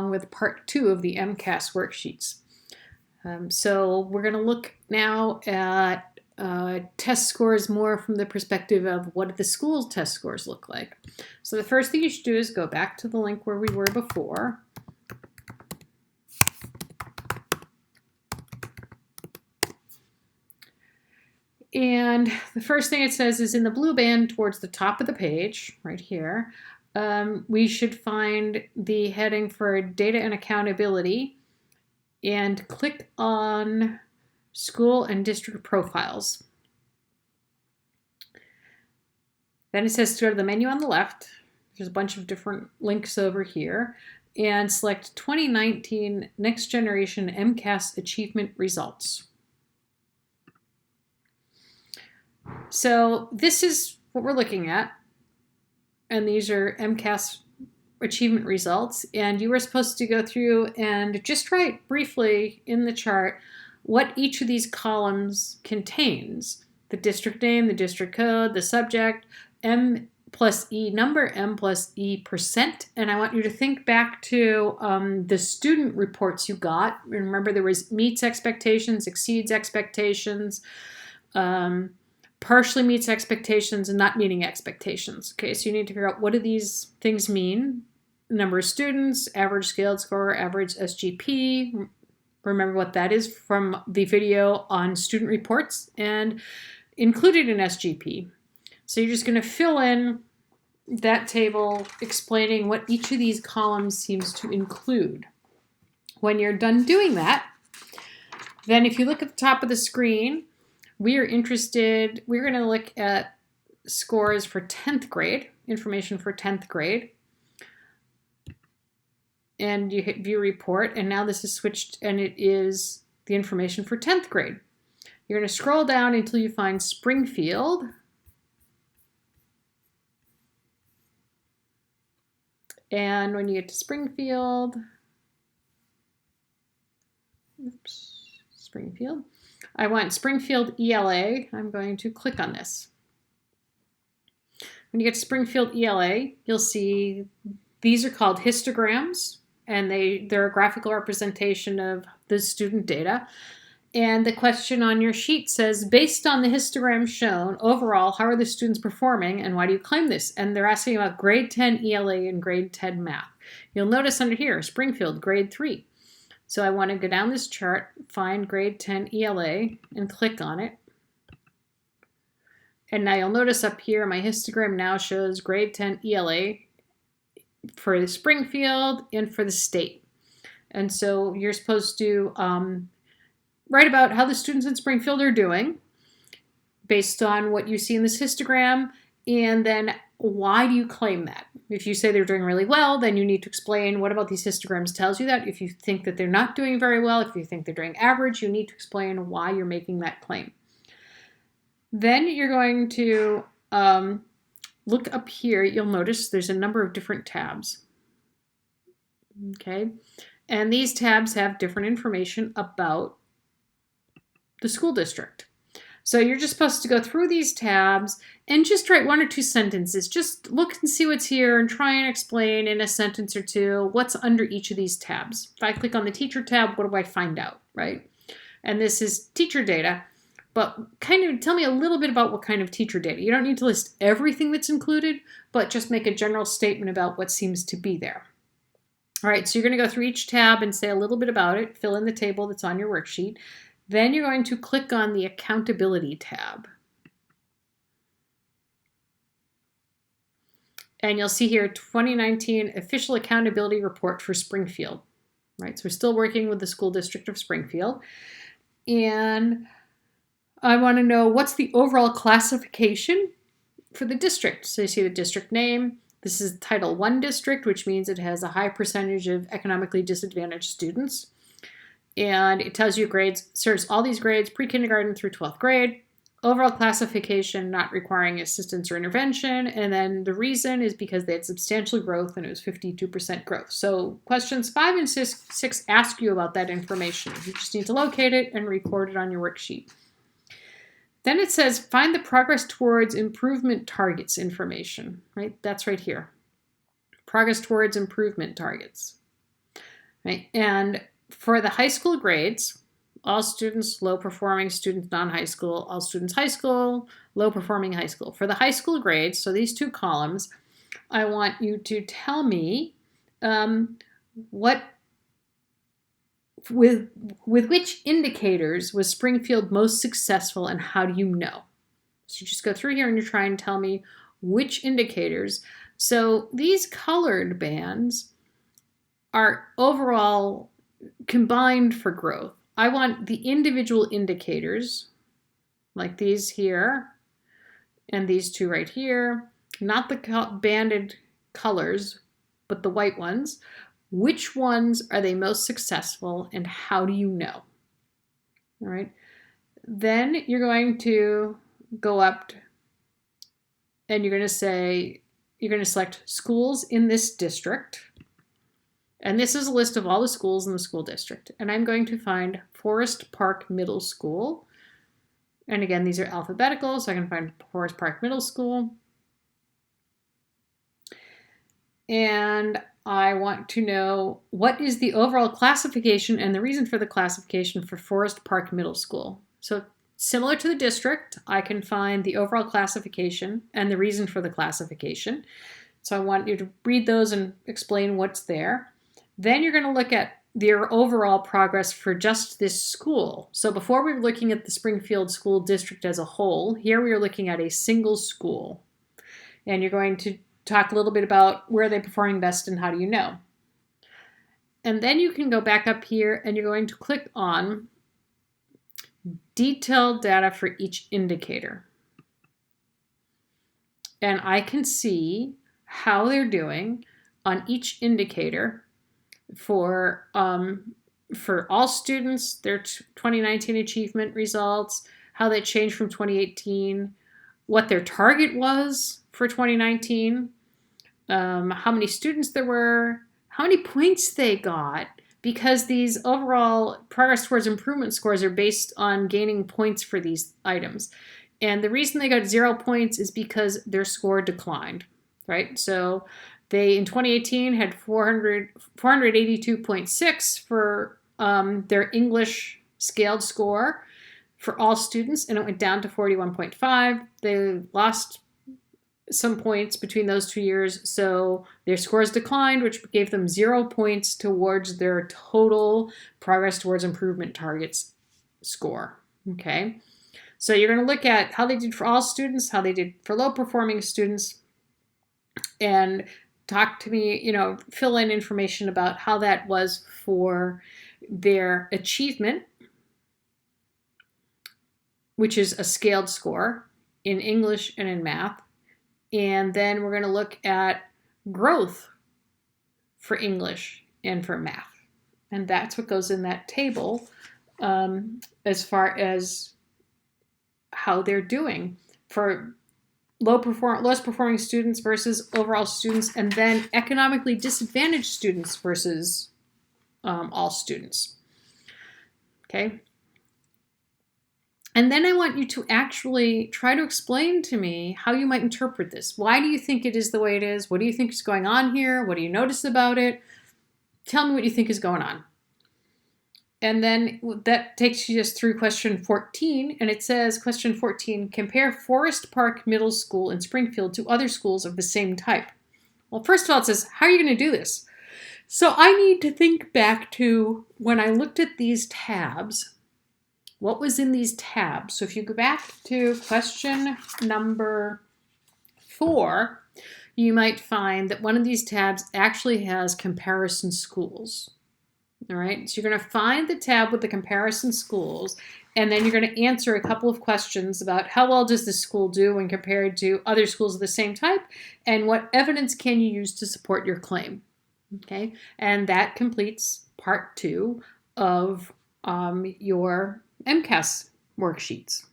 along with part 2 of the MCAS worksheets. So we're going to look now at test scores more from the perspective of what do the school's test scores look like. So the first thing you should do is go back to the link where we were before. And the first thing it says is in the blue band towards the top of the page, right here, we should find the heading for data and accountability and click on school and district profiles. Then it says to go to the menu on the left. There's a bunch of different links over here, and select 2019 Next Generation MCAS Achievement Results. So this is what we're looking at, and these are MCAS achievement results, and you were supposed to go through and just write briefly in the chart what each of these columns contains. The district name, the district code, the subject, M plus E number, M plus E percent, and I want you to think back to the student reports you got. Remember there was meets expectations, exceeds expectations, partially meets expectations, and not meeting expectations. Okay, so you need to figure out what do these things mean. Number of students, average scaled score, average SGP. Remember what that is from the video on student reports and included in SGP. So you're just going to fill in that table explaining what each of these columns seems to include. When you're done doing that, then if you look at the top of the screen, we're going to look at scores for 10th grade, information for 10th grade. And you hit view report, and now this is switched, and it is the information for 10th grade. You're going to scroll down until you find Springfield. And when you get to Springfield, I want Springfield ELA. I'm going to click on this. When you get to Springfield ELA, you'll see these are called histograms, and they're a graphical representation of the student data. And the question on your sheet says, based on the histogram shown, overall, how are the students performing and why do you claim this? And they're asking about grade 10 ELA and grade 10 math. You'll notice under here, Springfield, grade 3. So I want to go down this chart, find grade 10 ELA, and click on it. And now you'll notice up here, my histogram now shows grade 10 ELA for the Springfield and for the state. And so you're supposed to write about how the students in Springfield are doing based on what you see in this histogram, and then why do you claim that? If you say they're doing really well, then you need to explain what about these histograms tells you that. If you think that they're not doing very well, if you think they're doing average, you need to explain why you're making that claim. Then you're going to look up here. You'll notice there's a number of different tabs. Okay, and these tabs have different information about the school district. So you're just supposed to go through these tabs and just write 1 or 2 sentences. Just look and see what's here and try and explain in a sentence or 2 what's under each of these tabs. If I click on the teacher tab, what do I find out, right? And this is teacher data, but kind of tell me a little bit about what kind of teacher data. You don't need to list everything that's included, but just make a general statement about what seems to be there. All right, so you're going to go through each tab and say a little bit about it, fill in the table that's on your worksheet. Then you're going to click on the accountability tab. And you'll see here 2019 official accountability report for Springfield. Right, so we're still working with the school district of Springfield. And I want to know what's the overall classification for the district. So you see the district name. This is Title I district, which means it has a high percentage of economically disadvantaged students. And it tells you grades, serves all these grades, pre-kindergarten through 12th grade. Overall classification, not requiring assistance or intervention. And then the reason is because they had substantial growth and it was 52% growth. So questions 5 and 6 ask you about that information. You just need to locate it and record it on your worksheet. Then it says, find the progress towards improvement targets information, right? That's right here. Progress towards improvement targets. right? And for the high school grades, all students, low performing students, non-high school, all students high school, low performing high school. For the high school grades, so these two columns, I want you to tell me what with which indicators was Springfield most successful and how do you know? So you just go through here and you try and tell me which indicators. So these colored bands are overall combined for growth. I want the individual indicators, like these here and these two right here, not the banded colors, but the white ones. Which ones are they most successful and how do you know? All right. Then you're going to go up and you're going to select schools in this district. And this is a list of all the schools in the school district. And I'm going to find Forest Park Middle School. And again, these are alphabetical, so I can find Forest Park Middle School. And I want to know what is the overall classification and the reason for the classification for Forest Park Middle School. So similar to the district, I can find the overall classification and the reason for the classification. So I want you to read those and explain what's there. Then you're going to look at their overall progress for just this school. So before we were looking at the Springfield School District as a whole, here we are looking at a single school. And you're going to talk a little bit about where they're performing best and how do you know. And then you can go back up here and you're going to click on detailed data for each indicator. And I can see how they're doing on each indicator for all students, their 2019 achievement results, how they changed from 2018, what their target was for 2019, how many students there were, how many points they got, because these overall progress towards improvement scores are based on gaining points for these items. And the reason they got 0 points is because their score declined, right? So they, in 2018, had 482.6 for their English scaled score for all students, and it went down to 41.5. They lost some points between those 2 years, so their scores declined, which gave them 0 points towards their total progress towards improvement targets score, okay? So you're going to look at how they did for all students, how they did for low-performing students, and talk to me, fill in information about how that was for their achievement, which is a scaled score in English and in math. And then we're going to look at growth for English and for math. And that's what goes in that table as far as how they're doing for lowest performing students versus overall students, and then economically disadvantaged students versus all students. Okay. And then I want you to actually try to explain to me how you might interpret this. Why do you think it is the way it is? What do you think is going on here? What do you notice about it? Tell me what you think is going on. And then that takes you just through question 14, and it says, question 14, compare Forest Park Middle School in Springfield to other schools of the same type. Well, first of all, it says, how are you going to do this? So I need to think back to when I looked at these tabs, what was in these tabs? So if you go back to question number 4, you might find that one of these tabs actually has comparison schools. All right, so you're going to find the tab with the comparison schools, and then you're going to answer a couple of questions about how well does this school do when compared to other schools of the same type, and what evidence can you use to support your claim. Okay, and that completes part 2 of your MCAS worksheets.